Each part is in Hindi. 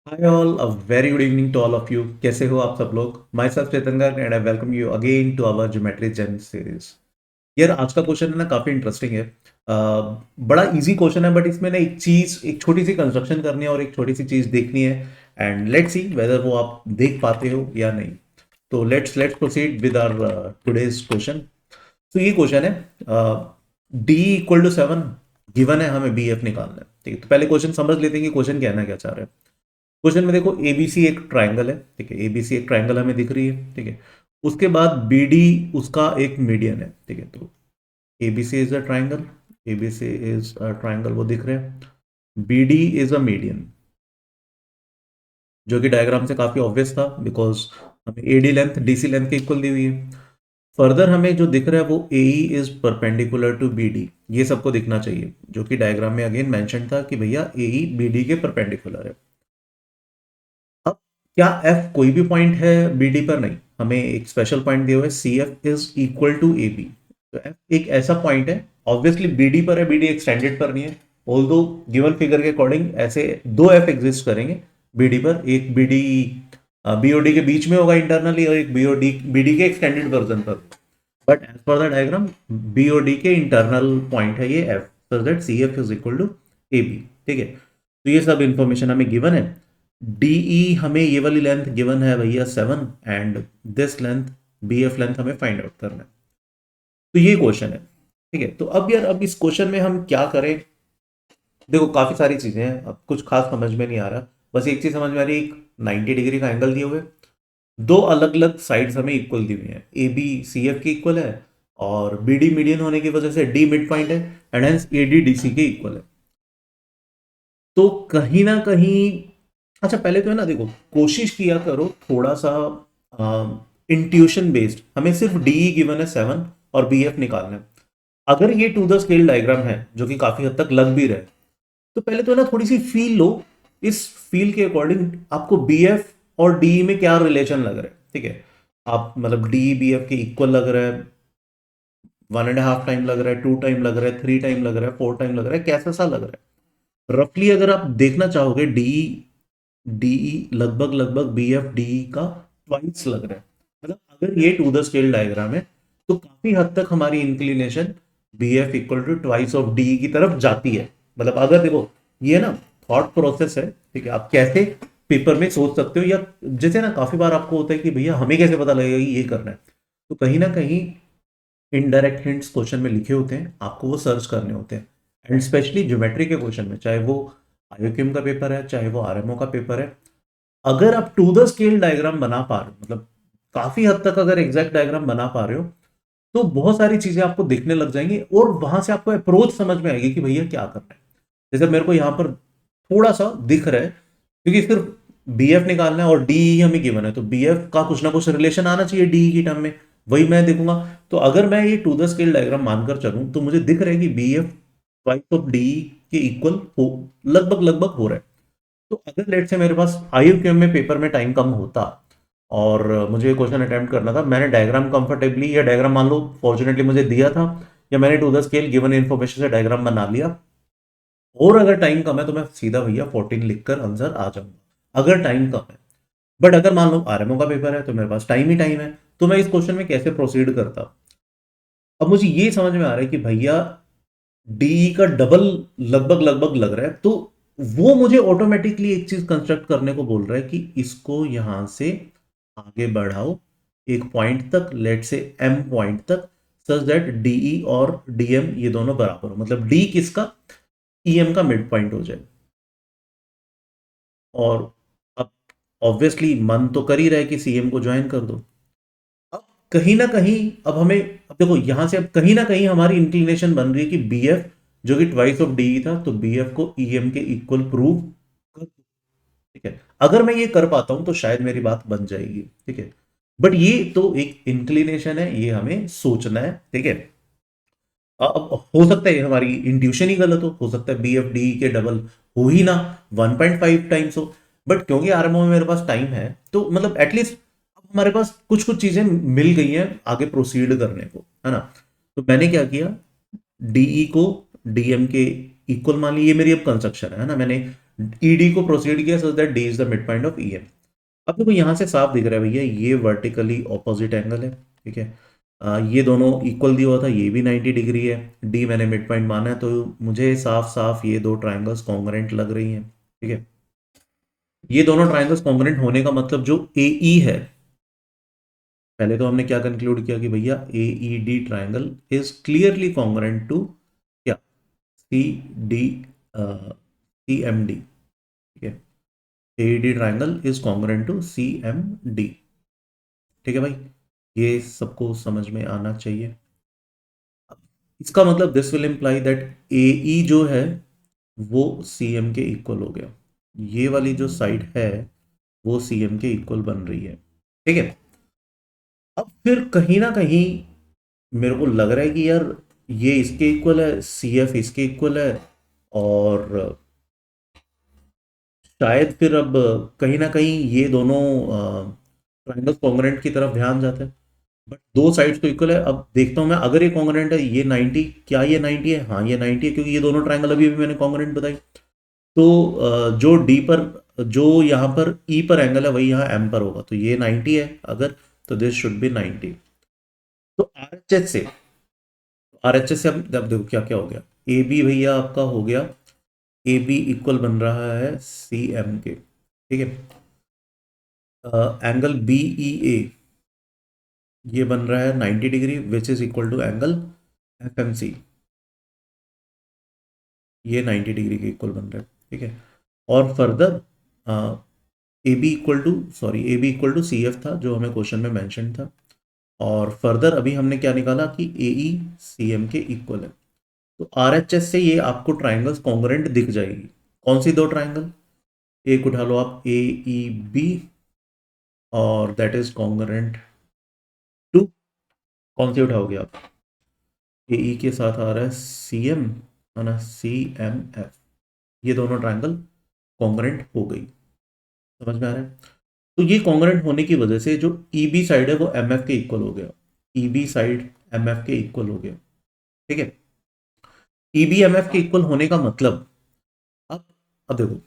Hi all, a very good evening to all of you. कैसे हो आप सब लोग? Myself Chetan Garg and I welcome you again to our geometry gem series. यार आज का क्वेश्चन है ना, काफी इंटरेस्टिंग है। बड़ा इजी क्वेश्चन है, बट इसमें ना एक छोटी सी कंस्ट्रक्शन करनी है और एक छोटी सी चीज देखनी है। एंड लेट्स सी वेदर वो आप देख पाते हो या नहीं। तो let's proceed with our today's question. तो ये क्वेश्चन है, डी इक्वल टू 7 गिवन है, हमें बी एफ निकालना है। ठीक है, तो पहले क्वेश्चन समझ लेते हैं कि क्वेश्चन कहना क्या चाह रहे हैं। क्वेश्चन में देखो, एबीसी एक ट्राइंगल है। ठीक है, एबीसी एक ट्राइंगल हमें दिख रही है। ठीक है, उसके बाद बीडी उसका एक मीडियन है। ठीक है, तो ABC is a triangle, ABC is a triangle वो दिख रहे हैं। बीडी इज अ मीडियन, जो कि डायग्राम से काफी ऑब्वियस था, बिकॉज हमें एडी लेंथ डीसी लेंथ के इक्वल दी हुई है। फर्दर हमें जो दिख रहा है वो एई इज परपेंडिकुलर टू बीडी, ये सबको दिखना चाहिए, जो कि डायग्राम में अगेन मेंशन था कि भैया एई बीडी के परपेंडिकुलर है। अब क्या एफ कोई भी पॉइंट है बीडी पर? नहीं, हमें एक स्पेशल पॉइंट दिया हुआ है, C F is equal to A B. तो एफ एक ऐसा पॉइंट है, ऑब्वियसली बीडी पर है, बीडी एक्सटेंडेड पर नहीं है। ऑल्दो गिवन फिगर के अकॉर्डिंग ऐसे दो एफ एग्जिस्ट करेंगे बीडी पर, एक बीडी बीओडी के बीच में होगा इंटरनली, और एक बीओडी बीडी के एक्सटेंडेड वर्जन पर। बट एज पर द डायग्राम बीओडी के इंटरनल पॉइंट है ये F, so that C F is equal to A B. ठीक है, तो ये सब इंफॉर्मेशन हमें गिवन है। डीई हमें ये वाली लेंथ गिवन है भैया 7, and this length B F length हमें फाइंड आउट करना है। तो ये क्वेश्चन है। ठीक है, तो अब यार, अब इस क्वेश्चन में हम क्या करें? देखो काफी सारी चीजें हैं, अब कुछ खास समझ में नहीं आ रहा। बस एक चीज समझ में आ रही है, एक 90 डिग्री का एंगल दिए हुए, दो अलग अलग साइड्स हमें इक्वल दी हुई हैं, ए बी सी एफ के इक्वल है, और बी डी मीडियन होने की वजह से डी मिड पॉइंट है, and hence A D D C के इक्वल है। तो कहीं ना कहीं, अच्छा पहले तो है ना, देखो कोशिश किया करो थोड़ा सा इंट्यूशन बेस्ड। हमें सिर्फ डीई गिवन है 7 और बी एफ निकालना है। अगर ये टू द स्केल डायग्राम है, जो कि काफी हद तक लग भी रहा है, तो पहले तो है ना थोड़ी सी फील लो। इस फील के अकॉर्डिंग आपको बी एफ और डीई में क्या रिलेशन लग रहा है। ठीक है, आप मतलब डी बी एफ के इक्वल लग रहा है, 1.5 टाइम लग रहा है, 2 टाइम लग रहा है, 3 टाइम लग रहा है, 4 टाइम लग रहा है, कैसा सा लग रहा है? रफली अगर आप देखना चाहोगे, डीई डीई लगभग लगभग बी एफ डीई का ट्वाइस लग रहा है। मतलब अगर ये टू द स्केल डायग्राम है, तो काफी हद तक हमारी inclination B F equal to twice of DE की तरफ जाती है। मतलब अगर देखो, ये ना थॉट प्रोसेस है। ठीक है, आप कैसे पेपर में सोच सकते हो, या जैसे ना काफी बार आपको होता है कि भैया हमें कैसे पता लगेगा कि ये करना है। तो कहीं ना कहीं इनडायरेक्ट हिंट्स क्वेश्चन में लिखे होते हैं, आपको वो सर्च करने होते हैं। एंड स्पेशली ज्योमेट्री के क्वेश्चन में, चाहे वो आईओक्यूएम का पेपर है, चाहे वो आरएमओ का पेपर है, अगर आप टू द स्केल डायग्राम बना पा रहे हो, मतलब काफी हद तक अगर एग्जैक्ट डायग्राम बना पा रहे हो, तो बहुत सारी चीजें आपको दिखने लग जाएंगी, और वहां से आपको अप्रोच समझ में आएगी कि भैया क्या करना है। जैसे मेरे को यहाँ पर थोड़ा सा दिख रहा है, क्योंकि सिर्फ बी एफ निकालना है और डी हमें गिवन है, तो बी एफ का कुछ ना कुछ रिलेशन आना चाहिए डी की टर्म में, वही मैं देखूंगा। तो अगर मैं ये टू द स्केल डायग्राम मानकर चलूं, तो मुझे दिख रहा है कि B F twice of D के इक्वल हो, लगभग लगभग हो रहा है। तो अगर लेट से मेरे पास आईक्यूएम में पेपर में टाइम कम होता, और मुझे क्वेश्चन अटेम्प्ट करना था, मैंने डायग्राम कंफर्टेबली, या डायग्राम मान लो फॉर्चुनेटली मुझे दिया था, या मैंने to the scale given information से डायग्राम बना लिया, और अगर टाइम कम है तो मैं सीधा भैया 14 लिखकर आंसर आ जाऊंगा, अगर टाइम कम है। बट अगर मान लो आरएमओ का पेपर है, तो मेरे पास टाइम ही टाइम है, तो मैं इस क्वेश्चन में कैसे प्रोसीड करता? अब मुझे ये समझ में आ रहा है कि भैया डीई का डबल लगभग लगभग लग रहा है, तो वो मुझे ऑटोमेटिकली एक चीज कंस्ट्रक्ट करने को बोल रहा है कि इसको यहां से आगे बढ़ाओ एक पॉइंट तक, लेट से एम पॉइंट तक, सच दैट डीई और डीएम ये दोनों बराबर हो, मतलब डी किसका, ईएम का मिड पॉइंट हो जाए। और अब ऑब्वियसली मन तो कर ही रहा है कि सीएम को ज्वाइन कर दो। अब कहीं ना कहीं, अब हमें, अब देखो यहां से अब कहीं ना कहीं हमारी इंक्लिनेशन बन रही है कि बीएफ, जो कि ट्वाइस ऑफ डी था, तो बीएफ को ईएम के इक्वल प्रूव कर। ठीक है, अगर मैं ये कर पाता हूं तो शायद मेरी बात बन जाएगी। ठीक है, बट ये तो एक इंक्लिनेशन है, ये हमें सोचना है। ठीक है, अब हो सकता है हमारी इंट्यूशन ही गलत हो सकता है बी एफ डी के डबल हो ही ना, 1.5 टाइम्स हो। बट क्योंकि आरएमओ में मेरे पास टाइम है, तो मतलब एटलीस्ट अब हमारे पास कुछ कुछ चीजें मिल गई हैं आगे प्रोसीड करने को, है ना? तो मैंने क्या किया, डीई को डीएम के इक्वल मान ली, ये मेरी अब कंस्ट्रक्शन है ना। मैंने ईडी को प्रोसीड किया so that D is the mid point of EM. अब देखो यहाँ से साफ दिख रहा है भैया, ये वर्टिकली ऑपोजिट एंगल है, ठीक है। ये दोनों इक्वल दिया हुआ था, ये भी 90 डिग्री है, डी मैंने मिड पॉइंट माना है, तो मुझे साफ साफ ये दो ट्राइंगल्स कॉन्ग्रुएंट लग रही हैं, ठीक है। ये दोनों ट्राइंगल्स कॉन्ग्रुएंट होने का मतलब जो ए ई है, पहले तो हमने क्या कंक्लूड किया कि भैया A E D triangle is clearly congruent to क्या, C D C M D, ठीक है। AED triangle is congruent to CMD, ठीक है भाई, ये सबको समझ में आना चाहिए। इसका मतलब this will imply that AE जो है वो CM के इक्वल हो गया, ये वाली जो साइड है वो CM के इक्वल बन रही है, ठीक है। अब फिर कहीं ना कहीं मेरे को लग रहा है कि यार ये इसके इक्वल है, CF इसके इक्वल है, और शायद फिर अब कहीं ना कहीं ये दोनों ट्राइंगल कॉन्ग्रुएंट की तरफ ध्यान जाता है। बट दो साइड्स तो इक्वल है, अब देखता हूं मैं, अगर ये कॉन्ग्रुएंट है, ये 90, क्या ये 90 है? हाँ ये 90 है, क्योंकि ये दोनों ट्राइंगल अभी अभी मैंने कॉन्ग्रुएंट बताई। तो जो डी पर, जो यहाँ पर ई पर एंगल है वही यहाँ एम पर होगा, तो ये 90 है अगर, तो दिस शुड बी 90। तो आरएचएस से अब देखो क्या क्या हो गया, ए बी भैया आपका हो गया, ए बी इक्वल बन रहा है सी एम के, ठीक है। एंगल बी ई ए ये बन रहा है 90 degree, which is equal to angle F M C, ये 90 डिग्री के इक्वल बन रहा है, ठीक है। और further A B equal to, sorry A B equal to C F था जो हमें क्वेश्चन में मेंशन था, और फर्दर अभी हमने क्या निकाला कि ए ई सी एम के इक्वल है। तो आर एच एस से ये आपको ट्राइंगल्स कॉन्ग्रुएंट दिख जाएगी। कौन सी दो ट्राइंगल? एक उठा लो आप ए ई बी, और दैट इज कॉन्ग्रुएंट टू, कौन सी उठाओगे आप? ए ई के साथ आ रहा है सी एम, है ना, सी एम एफ, ये दोनों ट्राइंगल कॉन्ग्रुएंट हो गई, समझ में आ रहा है? तो ये कॉन्ग्रुएंट होने की वजह से जो ई बी साइड है वो एम एफ के इक्वल हो गया, E B side M F के इक्वल हो गया, ठीक है। ई बी एम एफ के इक्वल होने का मतलब, अब अब देखो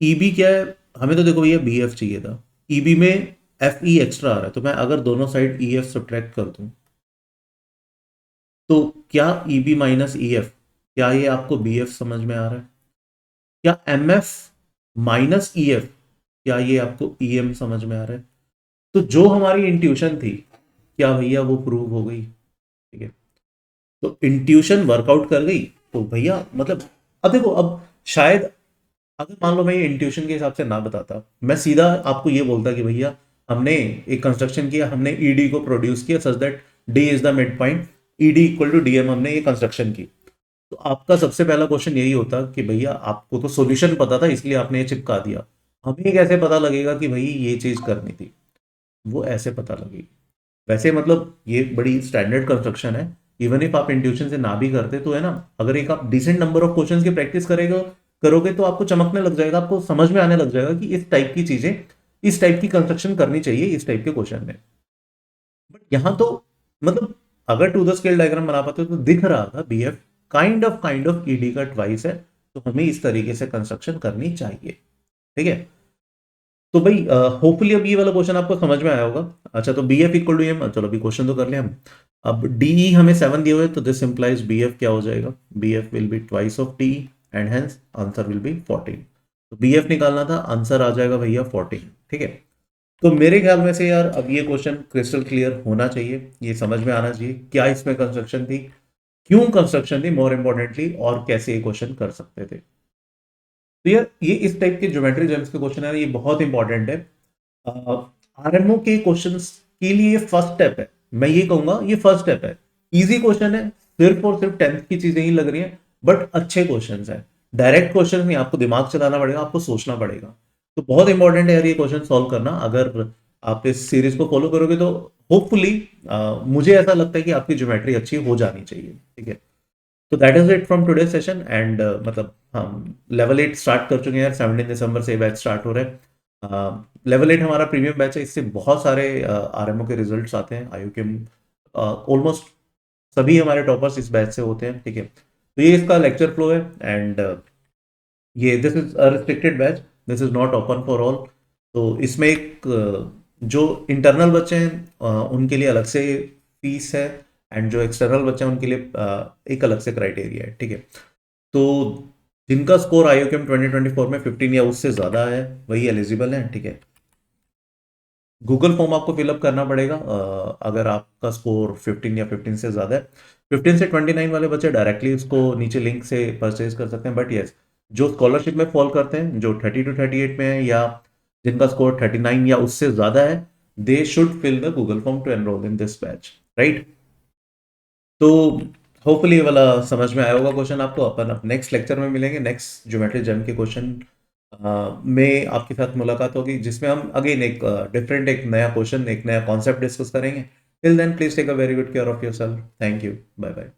ई बी क्या है, हमें तो देखो भैया बी एफ चाहिए था, ई बी में एफ ई एक्स्ट्रा आ रहा है, तो मैं अगर दोनों साइड ई एफ सब्ट्रैक्ट कर दूं, तो क्या E B minus E F, क्या ये आपको बी एफ समझ में आ रहा है? क्या M F minus E F, क्या ये आपको ई एम समझ में आ रहा है? तो जो हमारी इंट्यूशन थी, क्या भैया वो प्रूव हो गई, ठीक है। तो इंट्यूशन वर्कआउट कर गई, तो भैया मतलब, अब देखो, अब शायद अगर मान लो मैं ये इंट्यूशन के हिसाब से ना बताता, मैं सीधा आपको ये बोलता कि भैया हमने एक कंस्ट्रक्शन किया, हमने ईडी को प्रोड्यूस किया such that D is the midpoint, ED equal to DM, हमने ये कंस्ट्रक्शन की, तो आपका सबसे पहला क्वेश्चन यही होता कि भैया आपको तो सॉल्यूशन पता था इसलिए आपने ये चिपका दिया, हमें कैसे पता लगेगा कि भाई ये चीज करनी थी? वो ऐसे पता लगेगी। वैसे मतलब ये बड़ी स्टैंडर्ड कंस्ट्रक्शन है, इवन इफ आप इंट्यूशन से ना भी करते तो है ना, अगर एक आप डिसेंट नंबर ऑफ क्वेश्चंस की प्रैक्टिस करेगा, करोगे तो आपको चमकने लग जाएगा, आपको समझ में आने लग जाएगा कि इस टाइप की चीजें, इस टाइप की कंस्ट्रक्शन करनी चाहिए इस टाइप के क्वेश्चन में। बट यहाँ तो मतलब अगर टू द स्केल डायग्राम बना पाते हो तो दिख रहा था B F kind of ED का ट्वाइस है, तो हमें इस तरीके से कंस्ट्रक्शन करनी चाहिए, ठीक है। तो भाई होपफुली अब ये वाला क्वेश्चन आपको समझ में आया होगा। अच्छा, तो B F equal to M, चलो अभी क्वेश्चन तो कर लिया हम। अब डी हमें 7 दिए हुए, तो दिस इंप्लाइज बी एफ क्या हो जाएगा, B F will be twice of D, and hence answer will be 14। तो बी एफ निकालना था, आंसर आ जाएगा भैया 14, ठीक है। तो मेरे ख्याल में से यार अब ये क्वेश्चन क्रिस्टल क्लियर होना चाहिए, ये समझ में आना चाहिए क्या इसमें कंस्ट्रक्शन थी, क्यों कंस्ट्रक्शन थी, मोर इंपॉर्टेंटली, और कैसे ये क्वेश्चन कर सकते थे। तो यार ये इस टाइप के ज्योमेट्री जेम्स के क्वेश्चन है, ये बहुत इंपॉर्टेंट है आरएमओ के क्वेश्चंस के लिए। फर्स्ट स्टेप है, मैं ये कहूंगा ये फर्स्ट स्टेप है, इजी क्वेश्चन है, सिर्फ और सिर्फ 10th की चीजें ही लग रही हैं, बट अच्छे क्वेश्चन है, डायरेक्ट क्वेश्चन नहीं, आपको दिमाग चलाना पड़ेगा, आपको सोचना पड़ेगा। तो बहुत इंपॉर्टेंट है यार ये क्वेश्चन सॉल्व करना, अगर आप इस सीरीज को फॉलो करोगे तो होपफुली मुझे ऐसा लगता है कि आपकी ज्योमेट्री अच्छी हो जानी चाहिए, ठीक है। तो that is it from today session, and मतलब हम लेवल 8 स्टार्ट कर चुके हैं यार, 17 दिसंबर से बैच स्टार्ट हो रहा है। लेवल 8 हमारा प्रीमियम बैच है, इससे बहुत सारे आरएमओ के रिजल्ट्स आते हैं, आयु के ऑलमोस्ट सभी हमारे टॉपर्स इस बैच से होते हैं, ठीक है। तो ये इसका लेक्चर फ्लो है, एंड ये this is a restricted batch, this is not open for all. तो इसमें एक जो इंटरनल बच्चे हैं उनके लिए अलग से फीस है, एंड जो एक्सटर्नल बच्चे हैं उनके लिए एक अलग से क्राइटेरिया है, ठीक है। तो जिनका स्कोर आईओकेम 2024 में 15 या उससे ज़्यादा है वही एलिजिबल है, ठीक है। गूगल फॉर्म आपको फिलअप करना पड़ेगा अगर आपका स्कोर 15 या 15 से ज़्यादा है। 15 से 29 वाले बच्चे डायरेक्टली उसको नीचे लिंक से परचेज कर सकते हैं, बट यस, जो स्कॉलरशिप में फॉल करते हैं, जो 30 टू 38 में है, या जिनका स्कोर 39 या उससे ज़्यादा है, they should fill the Google form to enrol in this batch, right. तो होपफुली ये वाला समझ में आया होगा क्वेश्चन आपको। अपन अब नेक्स्ट लेक्चर में मिलेंगे, नेक्स्ट ज्योमेट्री जम के क्वेश्चन में आपके साथ मुलाकात होगी, जिसमें हम अगेन एक डिफरेंट, एक नया क्वेश्चन, एक नया कॉन्सेप्ट डिस्कस करेंगे। Till then please take a very good care of yourself. Thank you, bye bye.